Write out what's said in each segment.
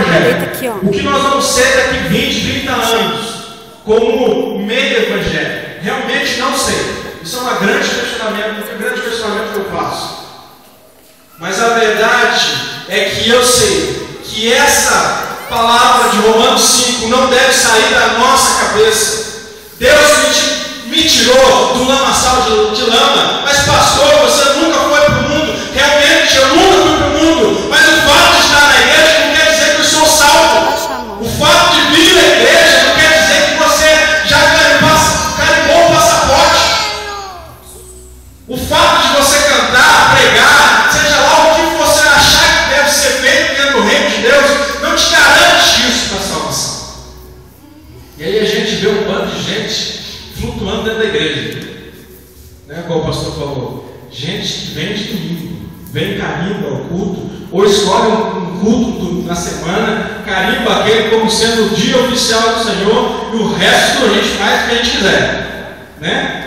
Evangelho. O que nós vamos ser daqui 20, 30 anos como meio evangélico? Realmente não sei. Isso é um grande questionamento que eu faço. Mas a verdade é que eu sei que essa palavra de Romanos 5 não deve sair da nossa cabeça. Deus me tirou do lamaçal de lama, mas pastor, você nunca foi para o mundo. Realmente eu nunca fui para o mundo, mas o fato de estar na igreja não quer dizer que eu sou salvo. O fato de vir à igreja não quer dizer que você já carimbou o passaporte. O fato de você cantar, pregar, seja lá o que você achar que deve ser feito dentro do reino de Deus, não te garante isso para a salvação. E aí a gente vê um bando de gente flutuando dentro da igreja, né? Como o pastor falou, gente que vem de domingo, vem carimba ao culto, ou escolhe um culto na semana, carimba aquele como sendo o dia oficial do Senhor, e o resto a gente faz o que a gente quiser, né?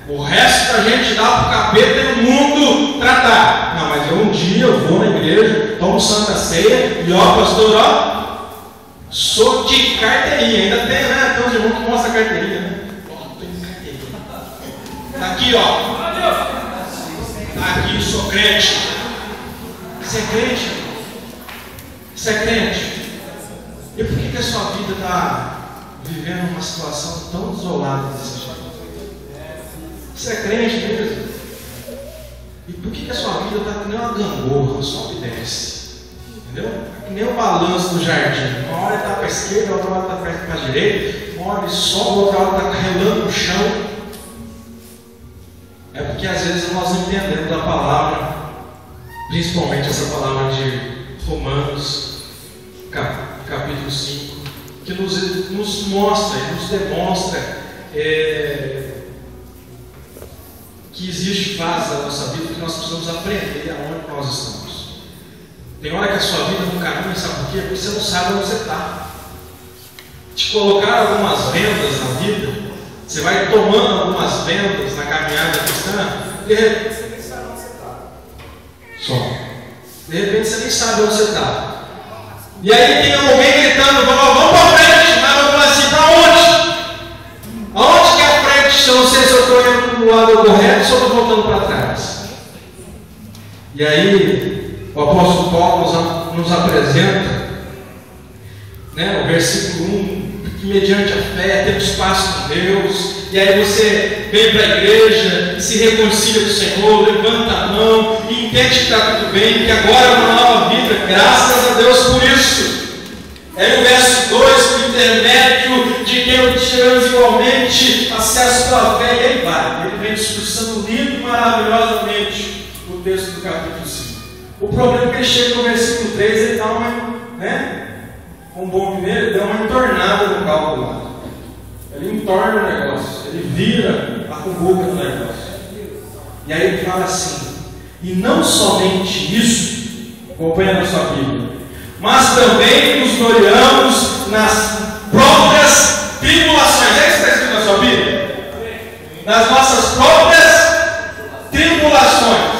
O resto a gente dá para o capeta e o mundo tratar. Não, mas um dia eu vou na igreja, tomo Santa Ceia, e ó, pastor, ó, sou de carteirinha, ainda tem, né? Tem uns irmãos que mostram a carteirinha, né? Aqui, ó. Aqui, sou crente. Você é crente? Você é crente? E por que a sua vida está vivendo uma situação tão desolada desse jeito? Você é crente mesmo? E por que a sua vida está que nem uma gangorra, sobe e desce? Entendeu? Que nem o balanço do jardim. Uma hora ele está para a esquerda, outra hora está para a direita, uma hora ele sobe, outra hora está carregando no chão. É porque às vezes nós entendemos a palavra, principalmente essa palavra de Romanos, capítulo 5, que nos mostra e nos demonstra que existe fase da nossa vida que nós precisamos aprender aonde nós estamos. Tem hora que a sua vida não caminha, sabe por quê? Porque você não sabe onde você está. Te colocaram algumas vendas na vida. Você vai tomando algumas vendas na caminhada cristã, de repente você nem sabe onde você está. Só. De repente você nem sabe onde você está. E aí tem alguém gritando, vamos para frente, mas vamos falar assim, para onde? Aonde que é a frente? Eu não sei se eu estou indo para o lado correto ou se eu estou voltando para trás. E aí o apóstolo Paulo nos apresenta, né, o versículo 1, que mediante a fé temos paz com Deus, e aí você vem para a igreja, se reconcilia com o Senhor, levanta a mão e entende que está tudo bem, que agora é uma nova vida, graças a Deus por isso. Aí o verso 2, por intermédio de quem tivemos igualmente acesso pela fé, e aí vai, ele vem discursando lindo e maravilhosamente o texto do capítulo 5. O problema é que ele chega no versículo 3, ele dá uma, né? Um bom mineiro, dá uma entornada no cálculo lá. Ele entorna o negócio, ele vira a cumbuca do negócio. E aí ele fala assim: e não somente isso, acompanha na sua Bíblia, mas também nos gloriamos nas próprias tribulações. É isso que está escrito na sua Bíblia? Nas nossas próprias tribulações.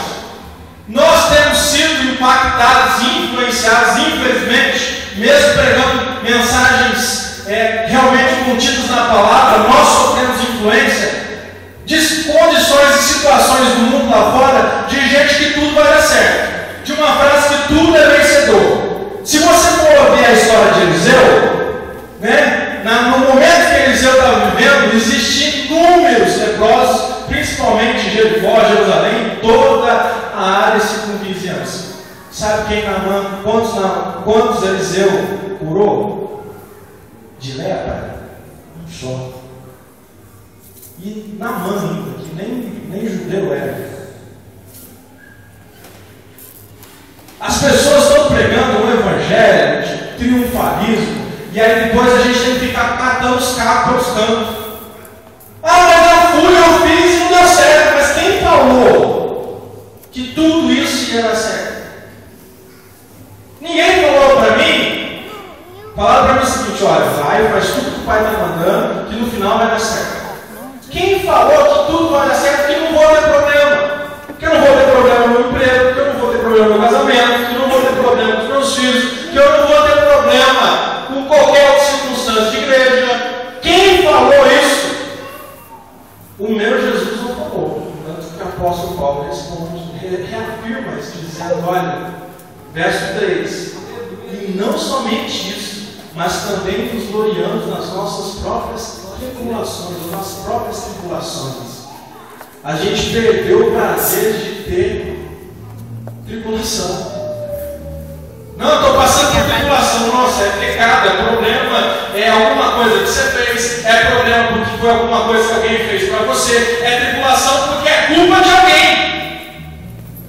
Nós temos sido impactados e influenciados, infelizmente, mesmo pregando mensagens realmente contidas na palavra, nós sofremos influência de condições e situações do mundo lá fora, de gente que tudo vai dar certo, de uma frase que tudo é vencedor. Se você for ver a história de Eliseu, né, no momento que Eliseu estava vivendo, existiam inúmeros leprosos, principalmente em Jericó, Jerusalém, toda a área circunvizinhança. Sabe quem Naamã, quantos Eliseu curou? De lepra? Um só. E Naamã ainda, que nem judeu era. As pessoas estão pregando um evangelho de triunfalismo, e aí depois a gente tem que ficar catando os carros pelos cantos. Ah, mas eu fiz e não deu certo. Mas quem falou que tudo isso ia dar certo? Ninguém falou para mim. Falaram para mim o seguinte: olha, vai, faz tudo que o pai está mandando, que no final vai dar certo. Quem falou que tudo vai dar certo, que não vou ter problema? Que eu não vou ter problema no meu emprego, que eu não vou ter problema no meu casamento, que eu não vou ter problema com os meus filhos, que eu não vou ter problema reafirma isso, dizendo, olha, verso 3, e não somente isso, mas também nos gloriamos nas nossas próprias tribulações, nas nossas próprias tribulações. A gente perdeu o prazer de ter tribulação. Não, eu estou passando por tribulação. Nossa, é pecado, é problema, é alguma coisa que você fez, é problema porque foi alguma coisa que alguém fez para você, é tribulação porque é culpa de alguém.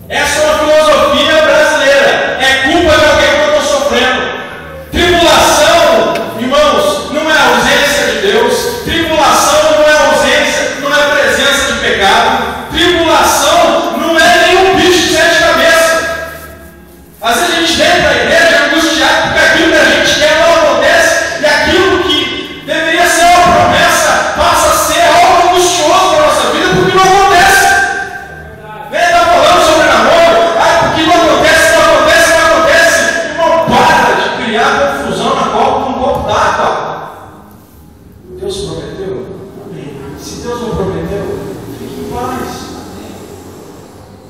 Essa é uma filosofia brasileira, é culpa de alguém que eu estou sofrendo. Tribulação, irmãos, não é ausência de Deus, tribulação não é ausência, não é presença de pecado, tribulação não é nenhum bicho de 7 cabeças. Às vezes a gente vem para a igreja angustiado porque aquilo que a gente quer não acontece e aquilo que deveria ser uma promessa passa a ser algo angustioso na nossa vida porque não acontece. Está falando sobre namoro, porque não acontece, não acontece, não acontece. Irmão, para de criar confusão na copa com um copo d'água. Deus prometeu? Amém. Se Deus não prometeu, fique em paz.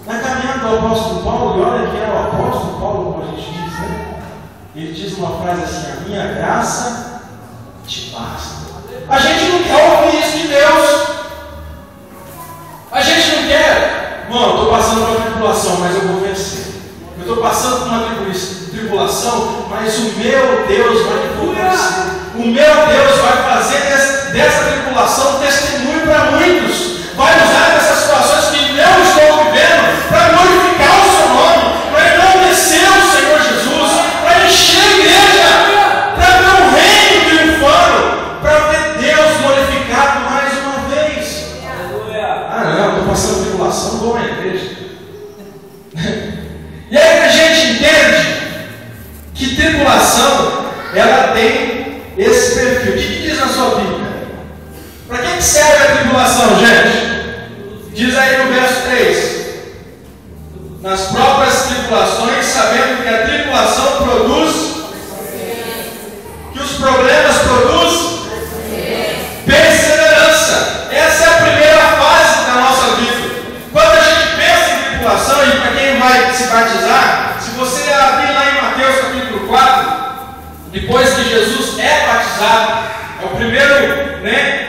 Na caminhada do apóstolo Paulo, e olha que é o apóstolo Paulo, como a gente diz, né? Ele diz uma frase assim: a minha graça te basta. A gente não quer ouvir isso de Deus. A gente não quer. Bom, eu estou passando por uma tribulação, mas eu vou vencer. Eu estou passando por uma tribulação, mas o meu Deus vai me fortalecer. O meu Deus vai fazer dessa tribulação um testemunho para muitos. Vai usar dessas situações que eu estou vivendo para glorificar o seu nome, para engrandecer o Senhor Jesus, para encher a igreja, para ver o reino triunfando, para ver Deus glorificado mais uma vez. Ah não, estou passando tribulação, vou à igreja. E aí a gente entende que tribulação, ela tem esse perfil. O que diz na sua Bíblia? Para que serve a tribulação, gente? Diz aí no verso 3: nas próprias tribulações, sabendo que a tribulação produz, que os problemas produzem perseverança. Essa é a primeira fase da nossa vida. Quando a gente pensa em tribulação, e para quem vai se batizar, se você abrir lá em Mateus capítulo 4, depois que Jesus é batizado, é o primeiro, né?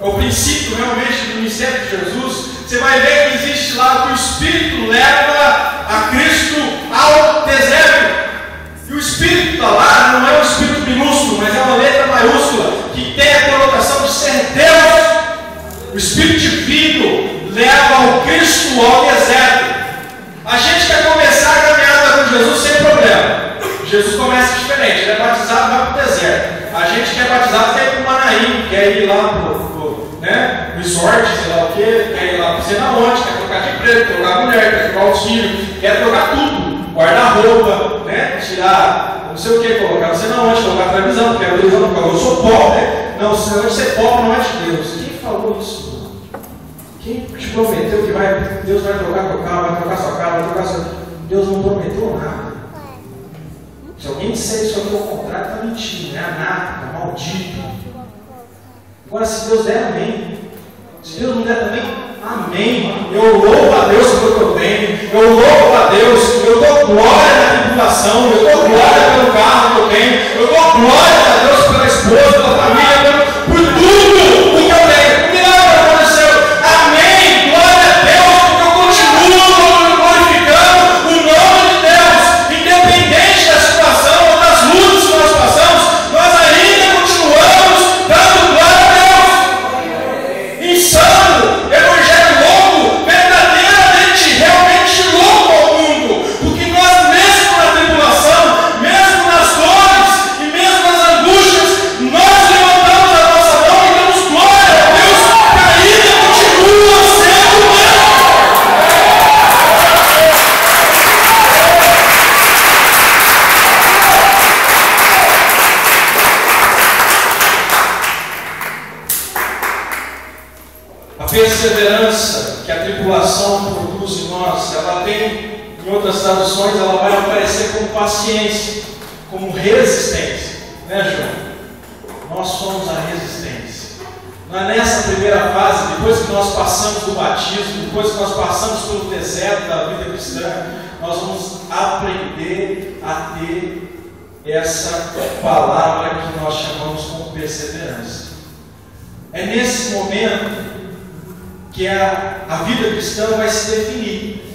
É o princípio realmente do ministério de Jesus. Você vai ver que existe lá que o Espírito leva a Cristo ao deserto. E o Espírito está lá, não é um Espírito minúsculo, mas é uma letra maiúscula, que tem a conotação de ser Deus. O Espírito divino leva o Cristo ao deserto. A gente quer começar a caminhada com Jesus sem problema. Jesus começa diferente, ele é batizado e vai para o deserto. A gente que é batizado quer ir para o Manaim, quer ir lá para o resort, sei lá o que, quer ir lá para sei lá onde, quer trocar de emprego, quer trocar mulher, quer trocar os filhos, quer trocar tudo, guarda-roupa, né? Tirar não sei o que, colocar não sei lá onde, colocar a televisão, porque a televisão não falou, eu sou pobre, não, se não ser pobre não é de Deus. Quem falou isso? Quem te prometeu que Deus vai trocar teu carro, vai trocar sua casa, vai trocar sua... Deus não prometeu nada. Se alguém disser isso aqui ao contrário, está mentindo, é anátema, maldito. Agora, se Deus der, amém. Se Deus não der também, amém. Eu louvo a Deus pelo que eu tenho. Eu louvo a Deus. Eu dou glória na tribulação. Eu dou glória pelo carro que eu tenho. Eu dou glória a Deus pela esposa, pela família, por tudo o que eu tenho. O milagre aconteceu. Amém. Glória a Deus, porque eu continuo glorificando o nome de Deus. Independente da situação ou das lutas que nós passamos, nós ainda continuamos dando glória a Deus. Insano, evangelho louco, verdadeiramente, realmente louco ao mundo, porque nós mesmo na tribulação, mesmo nas dores e mesmo nas angústias, nós levantamos a nossa mão e damos glória a Deus, que ainda continua sendo Deus. A perseverança que a tribulação produz em nós, ela tem, em outras traduções, ela vai aparecer como paciência, como resistência. Né, João? Nós somos a resistência. Não é nessa primeira fase, depois que nós passamos do batismo, depois que nós passamos pelo deserto da vida cristã, nós vamos aprender a ter essa palavra que nós chamamos como perseverança. É nesse momento que a vida cristã vai se definir.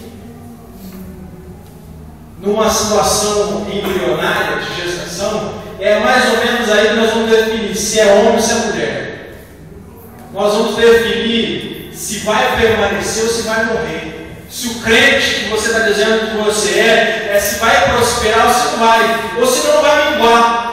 Numa situação embrionária de gestação, é mais ou menos aí que nós vamos definir se é homem ou se é mulher. Nós vamos definir se vai permanecer ou se vai morrer. Se o crente que você está dizendo que você é se vai prosperar ou se não vai, ou se não vai minguar.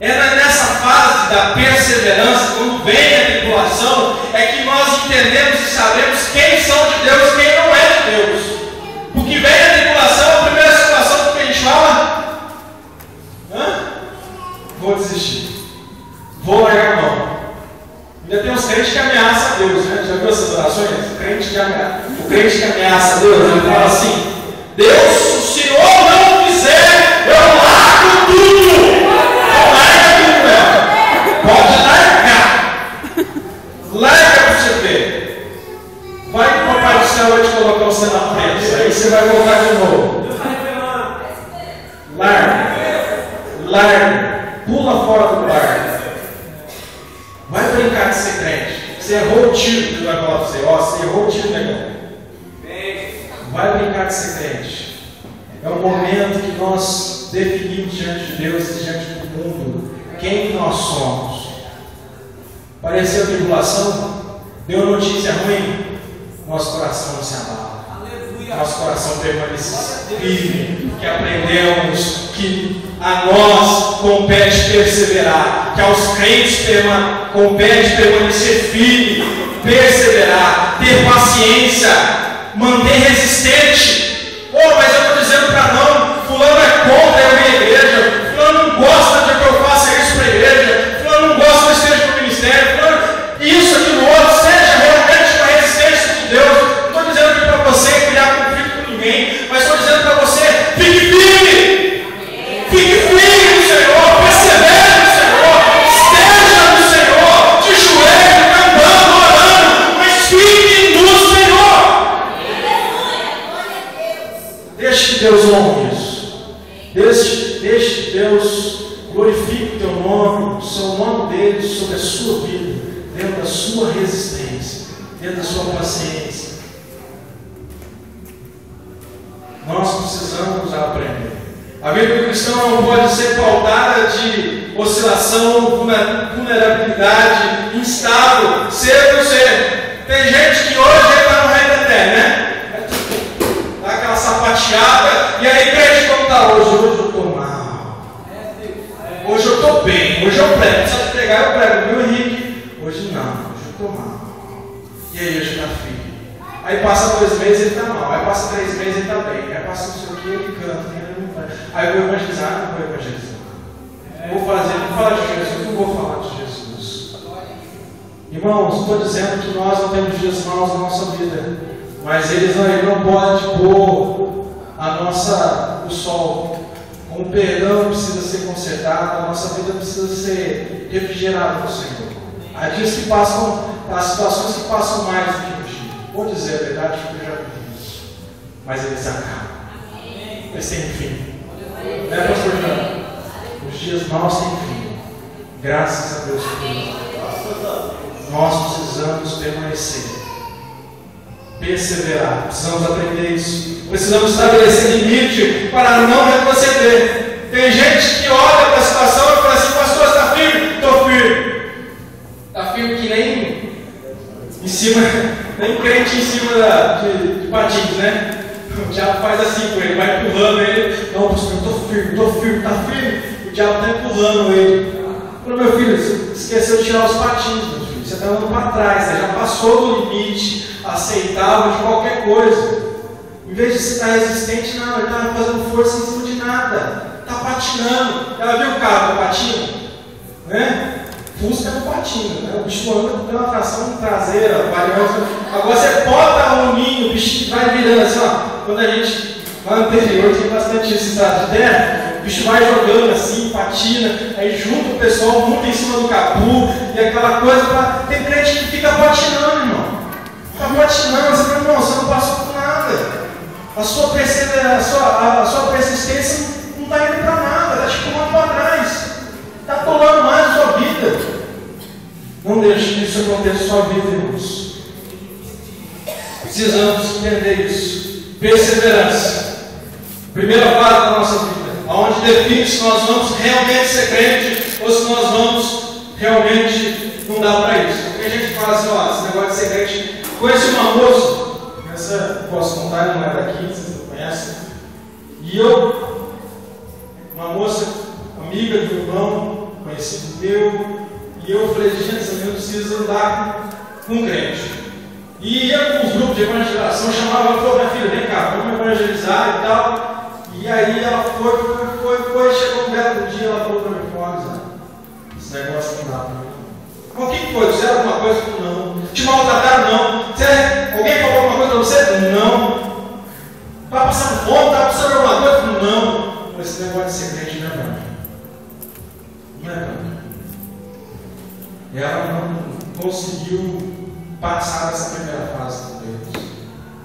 É nessa fase da perseverança, quando vem a tribulação, é que nós entendemos e sabemos quem são de Deus e quem não é de Deus. Porque vem a tribulação, a primeira situação que a gente fala: vou desistir, vou largar a mão. Ainda tem uns crentes que ameaçam a Deus, né? Já viu essas orações? O crente que ameaça a Deus, ele fala assim: Deus, se o Senhor não quiser, eu largo tudo. Larga tudo, né? Pode largar. Larga para você ver. Vai que o Papai do Céu vai te colocar você na frente, aí você vai voltar de novo. Larga. Pula fora do barco. Vai brincar de ser crente. Você errou o tiro, que vai falar para você. Você errou o tiro, negão. Vai brincar de ser crente. É o momento que nós definimos diante de Deus e diante do mundo quem nós somos. Pareceu tribulação? Deu notícia ruim? Nosso coração não se abala. Nosso coração permanece firme. Que aprendemos que a nós compete perseverar, que aos crentes compete permanecer firme, perseverar, ter paciência, manter resistente. Mas eu estou dizendo para não, fulano é contra a minha igreja, fulano não gosta de que eu faça isso para a igreja, fulano não gosta que eu esteja no ministério, fulano, isso, aquilo, outro, seja realmente uma resistência de Deus. Não estou dizendo aqui para você criar conflito com ninguém, mas estou dizendo para você, fique firme! Fique firme no Senhor, persevere no Senhor, esteja no Senhor, de joelho, cantando, orando, mas fique no Senhor. Deixe que Deus honre isso. Deixe que Deus glorifique o teu nome, o seu nome dele sobre a sua vida, dentro da sua resistência, dentro da sua paciência. Nós precisamos aprender. A vida do cristão não pode ser pautada de oscilação, vulnerabilidade, instável, ser ou ser. Tem gente que hoje está no reteté, né? Dá aquela sapateada, e aí crente como está hoje? Hoje eu estou mal. Hoje eu estou bem, hoje eu prego. Se eu pregar, eu prego, viu, Henrique? Hoje não, hoje eu estou mal. E aí hoje está firme. Aí passa 2 meses ele está mal, aí passa 3 meses ele está bem, aí passa não sei o que, ele canta. Aí eu vou evangelizar, não vou evangelizar. Vou falar de Jesus, não vou falar de Jesus. Irmãos, estou dizendo que nós não temos dias maus na nossa vida, mas ele não pode pôr o sol. O perdão precisa ser consertado, a nossa vida precisa ser refrigerada no Senhor. Há dias que passam, há situações que passam mais do que um dia. Vou dizer a verdade, porque eu já vi isso. Mas eles acabam. Eles têm fim. Não é, pastor João? Os dias maus têm fim. Graças a Deus por isso. Nós precisamos permanecer, perseverar. Precisamos aprender isso. Precisamos estabelecer limite para não retroceder. Tem gente que olha para a situação e fala assim: pastor, está firme? Estou firme. Está firme que nem em cima, nem crente em cima de patins, né? O diabo faz assim com ele, vai empurrando ele. Não, pastor, estou firme, está firme. O diabo está empurrando ele. Falei: meu filho, você esqueceu de tirar os patins, meu filho. Você está andando para trás, você já passou do limite aceitável de qualquer coisa. Em vez de você estar resistente, não, ele está fazendo força em cima de nada. Está patinando. Já viu o carro que patina? Né? Fusca no patina, né? O bicho anda com uma tração traseira, variando. Agora você bota um ninho, o bicho vai virando assim, ó. Quando a gente vai no interior, tem bastante estrada de terra, O bicho vai jogando assim, patina, aí junta o pessoal, monta em cima do capô, e aquela coisa. Tem crente que fica patinando, irmão. Fica patinando, você fala, irmão, você não passou por nada. A sua persistência não está indo para nada, está te pulando para trás. Está atolando mais a sua vida. Não deixe que isso aconteça na sua vida, irmãos. Precisamos entender isso. Perseverança. Primeira fase da nossa vida, onde define se nós vamos realmente ser crente ou se nós vamos realmente não dar para isso. Porque a gente fala assim, ó, esse negócio de ser crente. Conheci uma moça, essa posso contar, não é daqui, vocês não conhecem. E uma moça, amiga do irmão, conhecido meu, e eu falei, gente, eu preciso andar com crente. E ia com os grupos de evangelização, chamava ela, falou, minha filha, vem cá, vamos evangelizar e tal. E aí ela foi, chegou um belo dia, ela falou para mim, esse negócio não dá para mim. Mas o que foi? Fizeram alguma coisa? Não. Te maltrataram? Não. Alguém falou alguma coisa para você? Não. Está passando fome? Está passando alguma coisa? Não. Esse negócio de ser crente não é para mim. Não é para mim. Ela não conseguiu passar dessa primeira fase com Deus.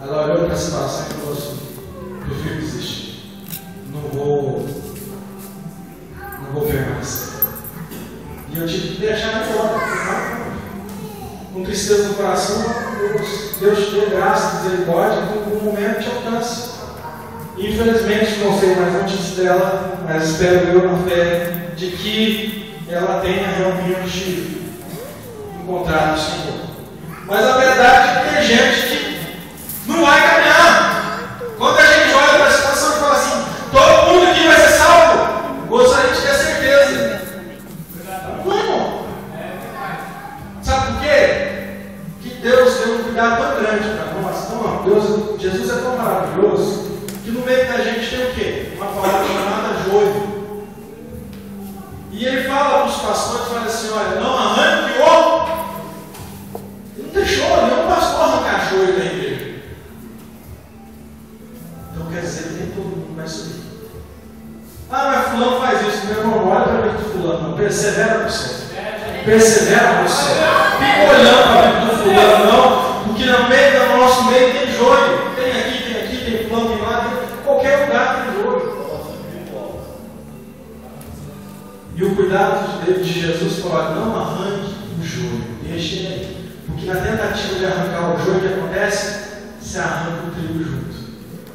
Ela olhou para a situação e falou assim, prefiro desistir. Não vou permanecer. E eu tive que deixar ela embora. Com tristeza no coração, Deus te deu graça, misericórdia, em algum momento te alcance. Infelizmente, não sei mais notícias dela, mas espero eu na fé de que ela tenha realmente encontrado o Senhor. Mas a verdade é que tem gente que não vai caminhar. Quando a gente olha para a situação e fala assim, todo mundo aqui vai ser salvo, gostaria de ter certeza. Não. Sabe por quê? Que Deus deu um cuidado tão grande para nós. Não, Jesus é tão maravilhoso que no meio da gente tem o quê? Uma palavra chamada joio. E ele fala para os pastores, fala assim, olha, não arranque o... Ele não deixou nenhum pastor arrancar joio da igreja. Então quer dizer que nem todo mundo vai subir. Mas fulano faz isso, meu irmão, olha para a vida do fulano, não persevera no céu. Persevera no céu. Fica olhando para a vida do fulano, não, porque no nosso meio tem joio. Tem aqui, tem fulano, tem lá, tem qualquer lugar tem joio. E o cuidado de Jesus fala, não arranque o joio, deixe ele aí. Porque na tentativa de arrancar o joio, o que acontece? Se arranca o trigo junto.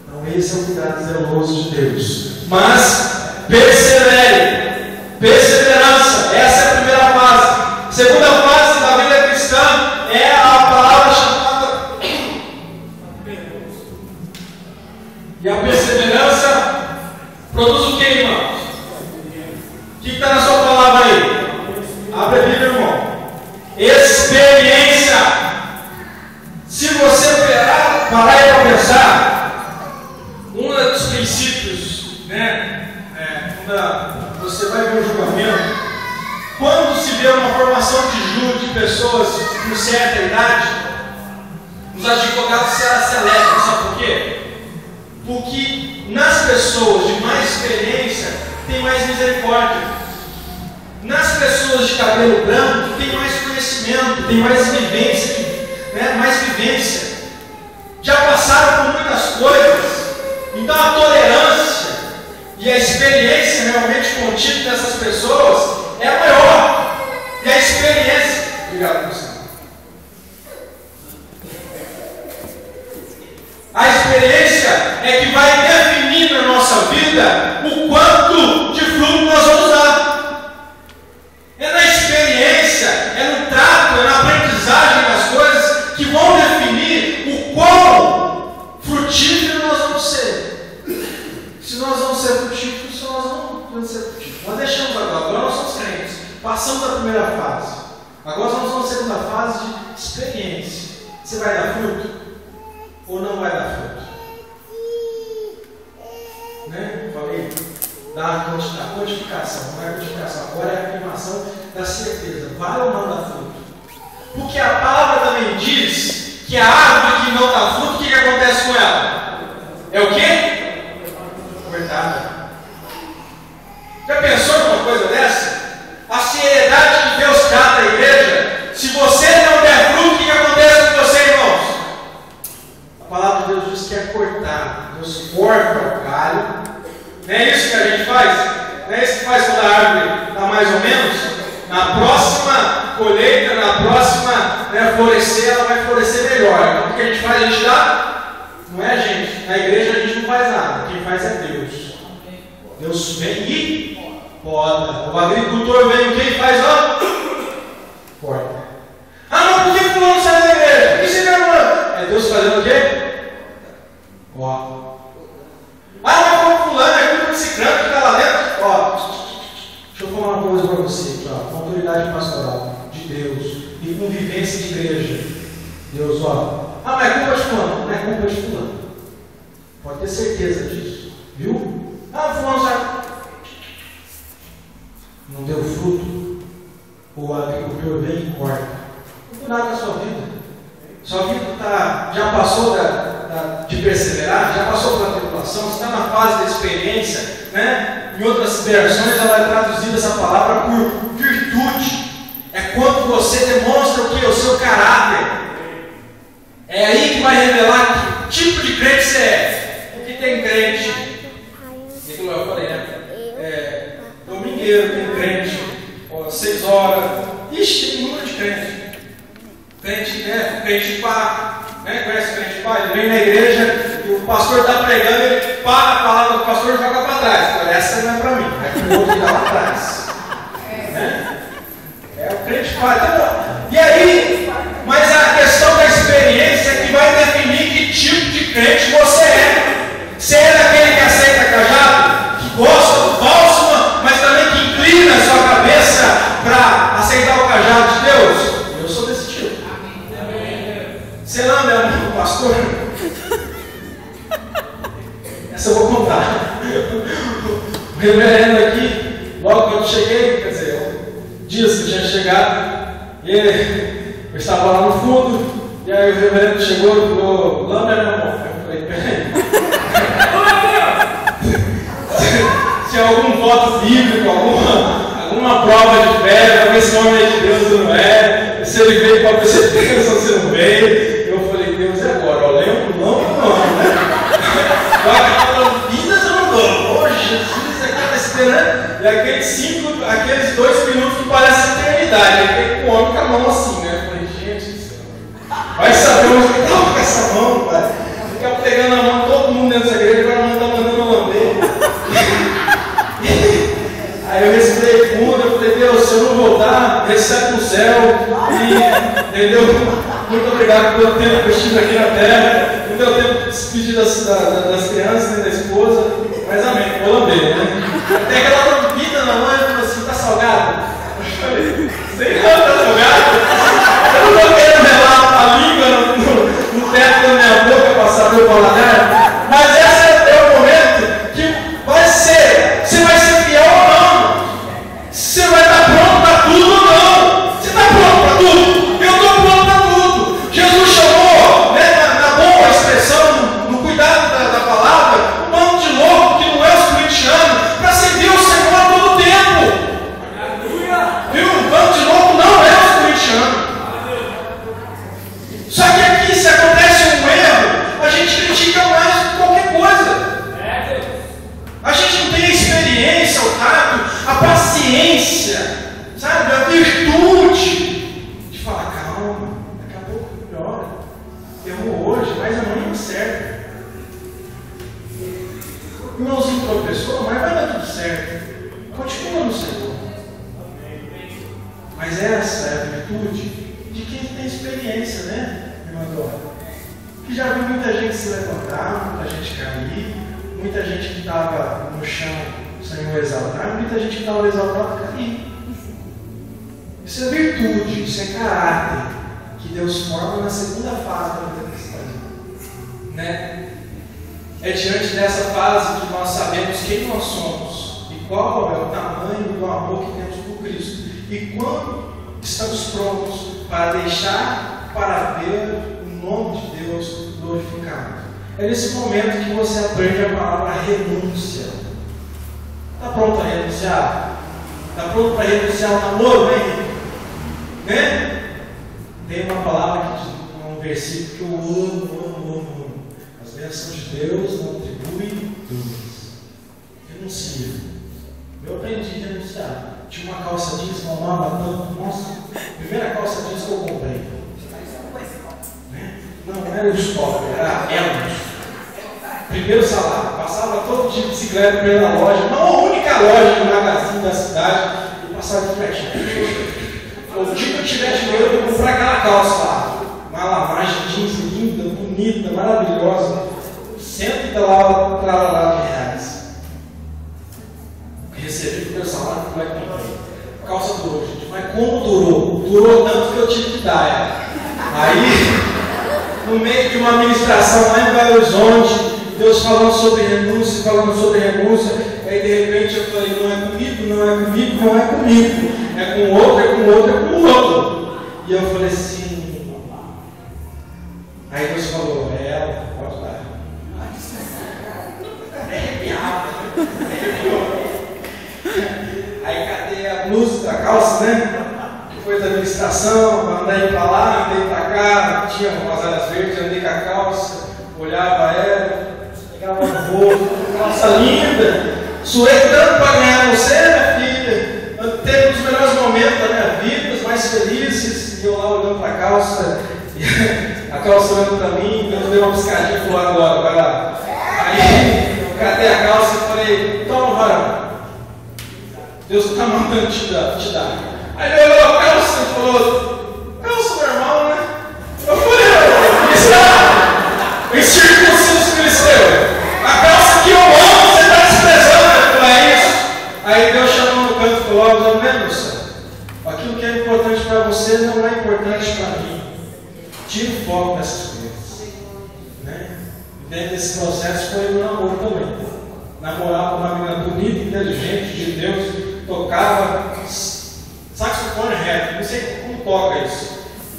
Então esse é o cuidado zeloso de Deus. Mas persevere, perseverança, essa é a primeira fase. Segunda fase da vida cristã é a palavra chamada. E a perseverança produz o que, irmãos? O que está na sua palavra aí? Abre a Bíblia, irmão. Experiência. Se você parar e pensar, um dos princípios, quando você vai ver o julgamento, quando se vê uma formação de júri de pessoas com certa idade, os advogados se aceleram, sabe por quê? Porque nas pessoas de mais experiência tem mais misericórdia. Nas pessoas de cabelo branco tem mais conhecimento, tem mais vivência, mais vivência. Já passaram por muitas coisas. Então a tolerância e a experiência realmente contida nessas pessoas é maior. E a experiência. Obrigado, professor. A experiência é que vai definir na nossa vida o quanto de fruto nós vamos dar. É na experiência, é no trato, é na aprendizagem das coisas que vão definir o quão frutífero nós vamos ser. Se nós vamos ser frutíferos, se nós não vamos ser frutíferos. Nós deixamos agora nós somos crentes. Passamos a primeira fase. Agora nós vamos à segunda fase de experiência. Você vai dar fruto? Ou não vai dar fruto? Falei, da codificação, não é codificação, agora é a afirmação da certeza. Vai ou não dá fruto? Porque a palavra também diz que a árvore que não dá fruto, o que acontece com ela? É o quê? Cortada. A palavra de Deus diz que é cortado. Deus corta o galho. Não é isso que a gente faz? Não é isso que faz quando a árvore está mais ou menos? Na próxima colheita, na próxima florescer, ela vai florescer melhor. Então o que a gente faz? A gente dá? Não é a gente. Na igreja a gente não faz nada. Quem faz é Deus. Deus vem e poda. O agricultor vem o que ele faz? Ó, corta. Ah, mas por que fulano sai da igreja? Por que você não é? É Deus fazendo o quê? Ó. Ah, mas como fulano é culpa desse canto que está lá dentro? Ó, deixa eu falar uma coisa para você aqui, ó. Com autoridade pastoral de Deus e convivência de igreja. Deus, ó. Ah, mas é culpa de fulano? Não é culpa de fulano. Pode ter certeza disso. Viu? Ah, fulano sai. Não deu fruto. O agricultor vem e corta. Cuidado com a sua vida. Sua vida já passou de perseverar, já passou pela tribulação, você está na fase da experiência, né? Em outras versões ela é traduzida essa palavra por virtude. É quando você demonstra o que? O seu caráter. É aí que vai revelar que tipo de crente você é. Porque tem crente, e como eu falei, né? Domingueiro, tem crente, 6 horas. Ixi, tem número de crente. Crente, né? Crente pá, né? Conhece crente pá? Ele vem na igreja e o pastor está pregando, ele para a palavra do pastor e joga para trás. Olha, essa não é para mim, é para o outro que está lá atrás. Né? É o crente pá. Então, e aí, mas a questão da experiência é que vai definir que tipo de crente você é. Você é daquele que aceita cajado, que gosta do bálsamo, mas também que inclina a sua cabeça para aceitar o cajado de Deus? Eu sou desse tipo. Você não é amigo do pastor? Essa eu vou contar. O reverendo aqui, logo quando eu cheguei, quer dizer, dias que eu tinha chegado, e eu estava lá no fundo, e aí o reverendo chegou e falou: Lâmina, meu irmão. Eu falei: peraí. Se algum voto bíblico, alguma prova de fé, para ver se o homem é de Deus ou não é, se ele veio para ter certeza ou se não veio. Eu falei: Deus, e agora? Eu lembro não, né? Vidas eu não dou. Oh, Jesus, aquela esperando. E aqueles 2 minutos que parecem eternidade. Aquele homem com a mão assim, né? Eu falei: gente do céu, vai saber onde que estava com essa mão, pai. Ficava pegando a mão todo mundo dentro dessa igreja, agora a mão está mandando eu lamber. Aí eu respirei fundo, eu falei: Deus, se eu não voltar, recebe no céu. E, entendeu? Muito obrigado pelo tempo que eu estive aqui na terra. Não deu tempo de despedir das crianças, nem da esposa. Mas amém, vou lamber, né? Tem aquela bebida na mão e falou assim: tá salgado? Eu falei: sei não, tá salgado? Eu não estou querendo relar a língua no teto da minha boca para saber o paladar. Mas esse é o momento que vai ser. Você vai ser fiel ou não? Você vai estar pronto para tudo ou não? Você está pronto para tudo? Eu estou pronto para tudo. Jesus chamou, né, na boa expressão, no cuidado da palavra, um bando de louco que não é os corintianos, para servir o Senhor a todo tempo. Viu? Um bando de louco não é os corintianos. Só que aqui, se acontece um erro, a gente critica mais do que qualquer coisa. A gente não tem a experiência, o tato, a paciência, sabe? A virtude de falar: calma, daqui a pouco melhora. Errou hoje, mas amanhã acerta. O irmãozinho tropeçou, mas vai dar tudo certo. Continua no Senhor. Mas essa é a virtude de quem tem experiência, né, irmã Dora? Que já viu muita gente se levantar, muita gente cair, muita gente que estava no chão sem o exaltar, muita gente que estava exaltado cair. Isso é virtude, isso é caráter que Deus forma na segunda fase da vida cristã, né? É diante dessa fase que nós sabemos quem nós somos e qual é o tamanho do amor que temos por Cristo e quando estamos prontos para deixar para ver o nome de Deus glorificado. É nesse momento que você aprende a palavra renúncia. Está pronto a renunciar? Está pronto para renunciar ao namoro, né? Tem uma palavra que diz, um versículo que eu amo. bênção de Deus não atribui dúvidas. Renuncia. Eu aprendi a renunciar. Tinha uma calça jeans que eu amava tanto. Nossa, primeira calça jeans que eu comprei. Não era o stop, era a Elmos. Primeiro salário. Passava todo dia de bicicleta para ir na loja. Não a única loja do magazine da cidade. Eu passava de pertinho. O dia que eu tiver dinheiro, eu vou comprar aquela calça lá. Uma lavagem jeans linda, bonita, maravilhosa. R$100 de reais. Recebi o meu salário e vai comprei. A calça durou, gente. Mas como durou? Durou tanto que eu tive que dar. Aí, no meio de uma ministração lá em Belo Horizonte, Deus falando sobre renúncia, aí de repente eu falei, não é comigo, não é comigo, não é comigo. É com outro, é com outro, é com outro. E eu falei assim, aí Deus falou, é ela, pode dar. Aí cadê a blusa, a calça, né? Que foi da administração, andei pra lá, andei pra cá, tinha umas áreas verdes, andei com a calça, olhava ela, pegava no bolso, calça linda, suei tanto pra ganhar você, minha filha. Teve um dos melhores momentos da minha vida, os mais felizes, e eu lá olhando para a calça, a calça olhando para mim, Deus deu uma piscadinha e falou, agora, vai lá. Aí eu catei a calça e falei, toma, varão. Deus está mandando te dar. Aí ele olhou a calça e falou, calça normal, né? Eu falei, está, em circuncisão cristão, a calça que eu amo, você está desprezando. Eu falei, é isso. Aí Deus chamou no canto e falou, não é, moça? Aquilo que é importante para você não é importante para mim. Tira o foco dessas coisas. Né? E dentro desse processo foi o namoro também. Namorava uma menina bonita, inteligente, de Deus, tocava saxofone reto, não sei como toca isso.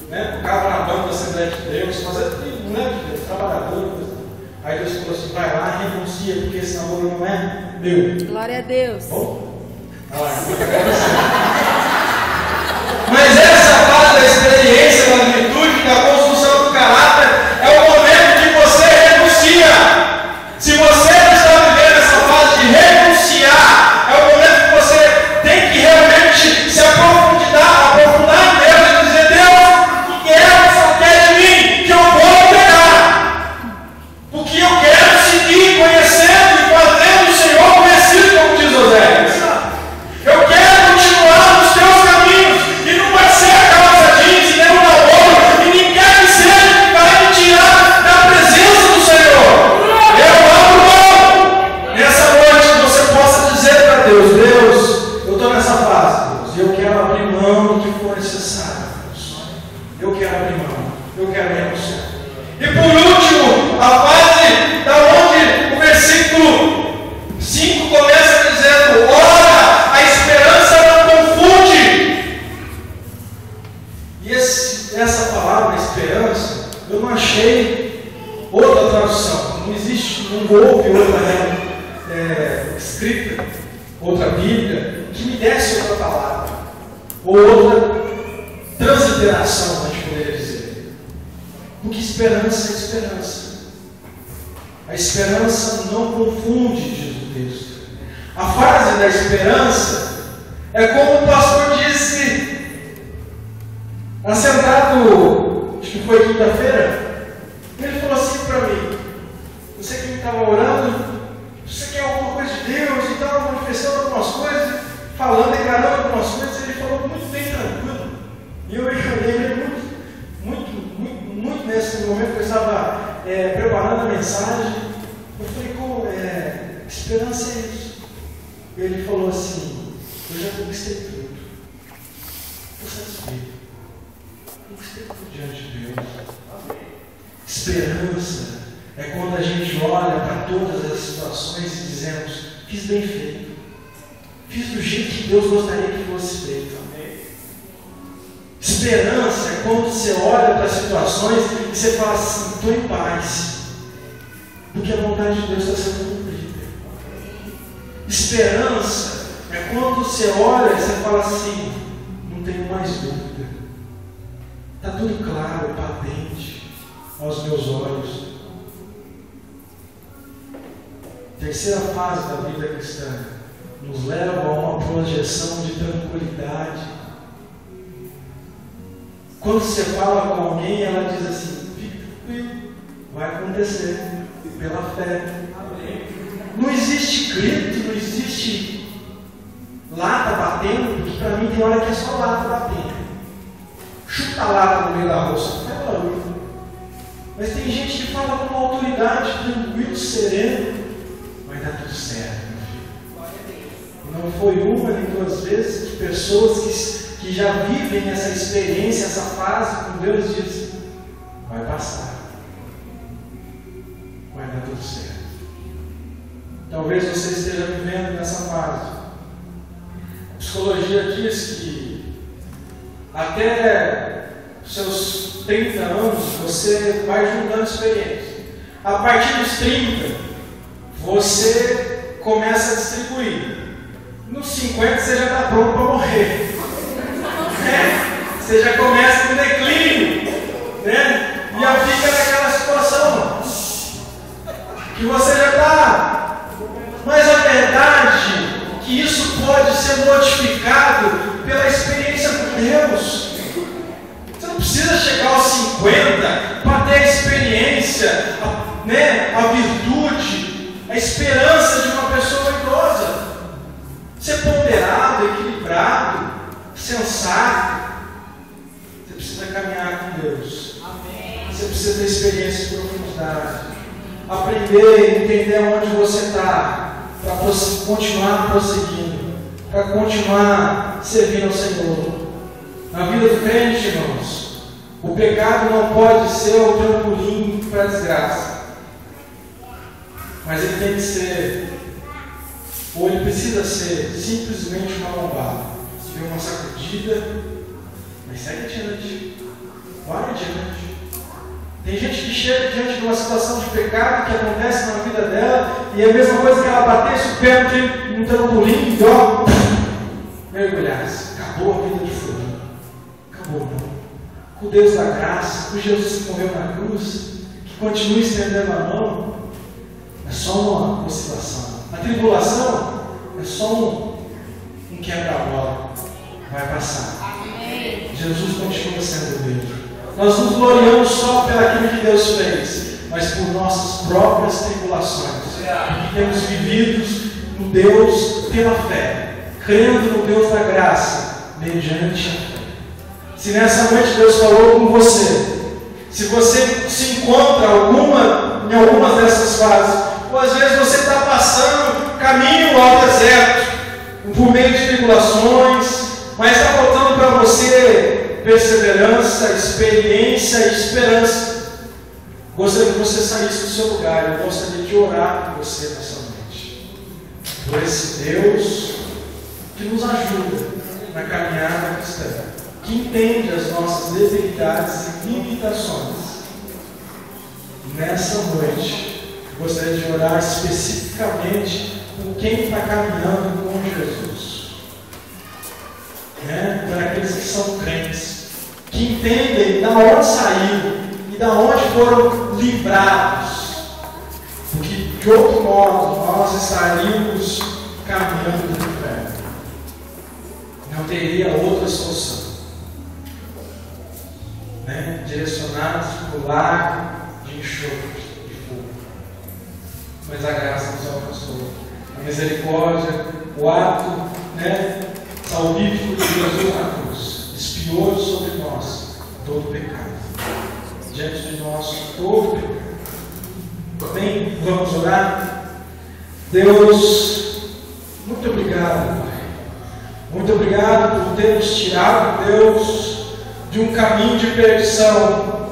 Né? Tocava na banda da Assembleia de Deus, fazia mulher de Deus, trabalhadora. Aí Deus falou assim, vai lá, renuncia, porque esse namoro não é meu. Glória a Deus. Bom? Mas essa fase da experiência, da virtude, da construção do caráter, é o momento que você renuncia. Se você não está vivendo essa fase de renunciar, é o momento que você tem que realmente se aprofundar em Deus e dizer, Deus, o que é que só quer de mim? Que eu vou pegar. Porque eu quero seguir conhecendo e fazendo o Senhor conhecido, como diz Oséias. Eu quero continuar nos teus caminhos, e não vai ser a calça jeans e nem o namoro, e nem quer que seja que vai me tirar da presença do Senhor. Eu abro mão. Nessa noite você possa dizer para Deus, Deus, eu estou nessa fase, Deus, e eu quero abrir mão do que for necessário, Deus. Eu quero abrir mão, eu quero renunciar. E por último, a fase da onde o versículo 5 começa dizendo, ora, a esperança não confunde. E essa palavra, esperança, eu não achei outra tradução. Não existe, não houve outra escrita, outra Bíblia, que me desse outra palavra, ou outra transliteração, a gente poderia dizer. Porque esperança é esperança. A esperança não confunde, diz o texto. A fase da esperança é como o pastor disse, assentado, acho que foi quinta-feira, ele falou assim para mim, você que estava orando, você quer alguma coisa de Deus e estava manifestando algumas coisas, falando, declarando algumas coisas, ele falou muito bem tranquilo. E eu lembrei muito nesse momento que eu estava preparando a mensagem. Eu falei, como esperança é isso? Ele falou assim, eu já conquistei tudo. Estou satisfeito. Conquistei tudo diante de Deus. Esperança é quando a gente olha para todas as situações e dizemos, fiz bem feito. Fiz do jeito que Deus gostaria que fosse feito. Esperança é quando você olha para as situações e você fala assim, estou em paz, porque a vontade de Deus está sendo cumprida. Esperança é quando você olha e você fala assim, não tenho mais dúvida, está tudo claro, patente aos meus olhos. terceira fase da vida cristã nos leva a uma projeção de tranquilidade. Quando você fala com alguém, ela diz assim: fique tranquilo, vai acontecer, pela fé. Não existe grito, não existe lata batendo, porque para mim tem hora que é só lata batendo. Chuta a lata no meio da roça, não é barulho. Mas tem gente que fala com uma autoridade, tranquilo, sereno, vai dar tudo certo, meu filho. Não foi uma nem duas vezes que pessoas que já vivem essa experiência, essa fase com Deus dizem: vai passar, vai dar tudo certo. Talvez você esteja vivendo nessa fase. A psicologia diz que até seus 30 anos você vai juntando experiência. A partir dos 30 você começa a distribuir. Nos 50 você já está pronto para morrer. Você já começa no declínio, né? E aí fica naquela situação que você já está. Mas a verdade é que isso pode ser modificado pela experiência com Deus. Você não precisa chegar aos 50 para ter a experiência, a virtude, a esperança de uma pessoa idosa. Ser ponderado, equilibrado, sensato. Você precisa caminhar com Deus. Amém. Você precisa ter experiência de profundidade. Aprender, entender onde você está, para continuar prosseguindo, para continuar servindo ao Senhor. Na vida do crente, irmãos, o pecado não pode ser o trampolim para a desgraça, mas ele tem que ser, ou ele precisa ser, simplesmente uma lombada, uma sacudida, mas segue adiante, vai adiante. Tem gente que chega diante de uma situação de pecado que acontece na vida dela, e é a mesma coisa que ela batesse o pé no trampolim e ó, mergulhasse. Acabou a vida de fulano. Acabou, não. Com Deus da graça, com Jesus que morreu na cruz, que continua estendendo a mão, é só uma oscilação. A tribulação é só um quebra-bola. Vai passar. Amém. Jesus continua sendo Deus. Nós nos gloriamos só pelaquilo que Deus fez, mas por nossas próprias tribulações. Porque temos vivido no Deus pela fé, crendo no Deus da graça, mediante a fé. Se nessa noite Deus falou com você, se você se encontra em algumas dessas fases, ou às vezes você está passando caminho ao deserto, por meio de tribulações, mas está faltando para você perseverança, experiência e esperança. Gostaria que você saísse do seu lugar. Eu gostaria de orar por você nessa noite, por esse Deus que nos ajuda na caminhada cristã, que entende as nossas debilidades e limitações. Nessa noite, eu gostaria de orar especificamente por quem está caminhando com Jesus. Para aqueles que são crentes, que entendem da onde saíram e da onde foram livrados, porque de outro modo nós estaríamos caminhando no inferno. Não teria outra solução, direcionados para o lago de enxofre, de fogo. Mas a graça nos alcançou, a misericórdia, o ato, salvífico de Jesus na cruz, expiou sobre nós todo pecado, diante de nós todo pecado. Bem, vamos orar. Deus, muito obrigado, Pai. Muito obrigado por ter nos tirado, Deus, de um caminho de perdição,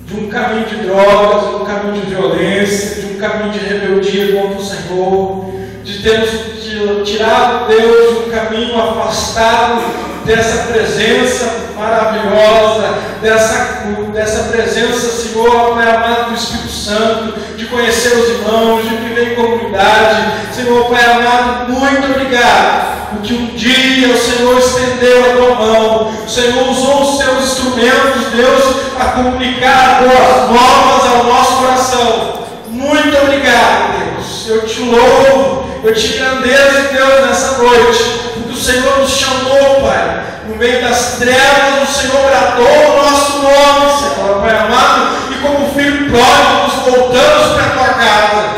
de um caminho de drogas, de um caminho de violência, de um caminho de rebeldia contra o Senhor, de termos tirado, Deus, de um caminho afastado dessa presença maravilhosa, dessa presença, Senhor, Pai amado, do Espírito Santo, de conhecer os irmãos, de viver em comunidade. Senhor, Pai amado, muito obrigado, porque um dia o Senhor estendeu a tua mão, o Senhor usou os seus instrumentos, Deus, a comunicar boas novas ao nosso coração. Muito obrigado, Deus. eu te louvo, eu te engrandeço, Deus, nessa noite, porque o Senhor nos chamou, Pai, no meio das trevas, o Senhor bradou o nosso nome, Senhor, Pai amado, e como filho pródigo, nos voltamos para a tua casa.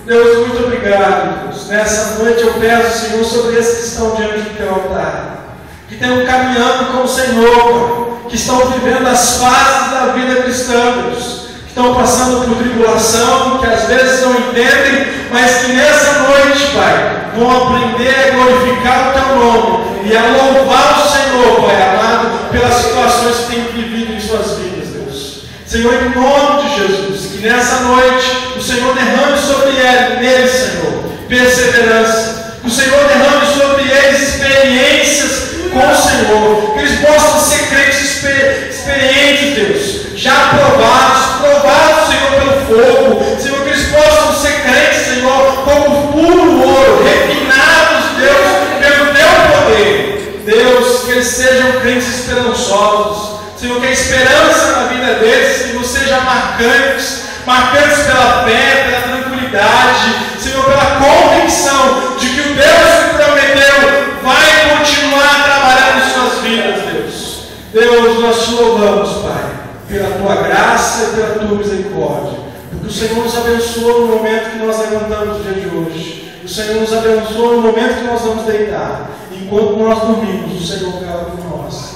Deus, muito obrigado, Deus. Nessa noite eu peço, Senhor, sobre esses que estão diante do teu altar, que estão caminhando com o Senhor, Pai, que estão vivendo as fases da vida cristã, Deus, que estão passando por tribulação, que às vezes não entendem, mas que nessa noite, Pai, vão aprender a glorificar o teu nome e a louvar o Senhor, Pai amado, pelas situações que têm vivido em suas vidas, Deus. Senhor, em nome de Jesus, que nessa noite o Senhor derrame sobre eles, Senhor, perseverança, que o Senhor derrame sobre eles experiências com o Senhor, que eles possam ser crentes experientes, Deus, já provados, Senhor, pelo fogo, Senhor, que eles possam ser crentes, Senhor, como puro ouro, refinados, Deus, pelo teu poder, Deus, que eles sejam crentes esperançosos, Senhor, que a esperança na vida deles, Senhor, seja marcantes pela fé, pela tranquilidade, Senhor, pela convicção de que o Deus que prometeu vai continuar trabalhando em suas vidas, Deus. Deus, nós te louvamos, Pai, pela tua graça e pela tua misericórdia, porque o Senhor nos abençoou no momento que nós levantamos o dia de hoje, o Senhor nos abençoou no momento que nós vamos deitar, enquanto nós dormimos, o Senhor vela por nós.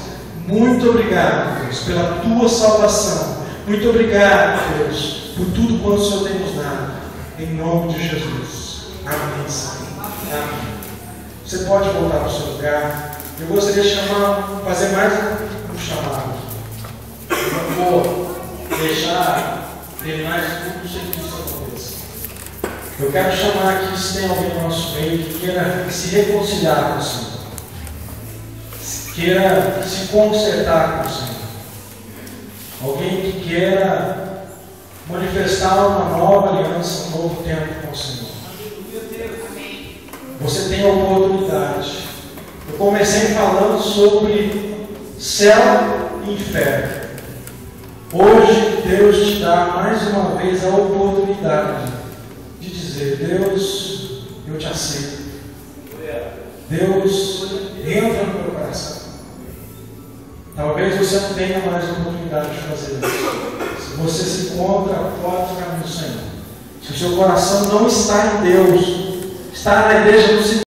Muito obrigado, Deus, pela tua salvação. Muito obrigado, Deus, por tudo quanto o Senhor tem nos dado. Em nome de Jesus. Amém, Senhor. Amém. Você pode voltar para o seu lugar. Eu gostaria de fazer mais um chamado. Eu não vou deixar terminar tudo sem que isso aconteça. Eu quero chamar aqui, se tem alguém no nosso meio que queira se reconciliar com o Senhor, queira se consertar com o Senhor, alguém que queira manifestar uma nova aliança, um novo tempo com o Senhor. Você tem a oportunidade. Eu comecei falando sobre céu e inferno. Hoje Deus te dá mais uma vez a oportunidade de dizer: Deus, eu te aceito. Deus, entra no meu coração. Talvez você não tenha mais a oportunidade de fazer isso. Se você se encontra fora do caminho do Senhor, se o seu coração não está em Deus, está na igreja do Senhor,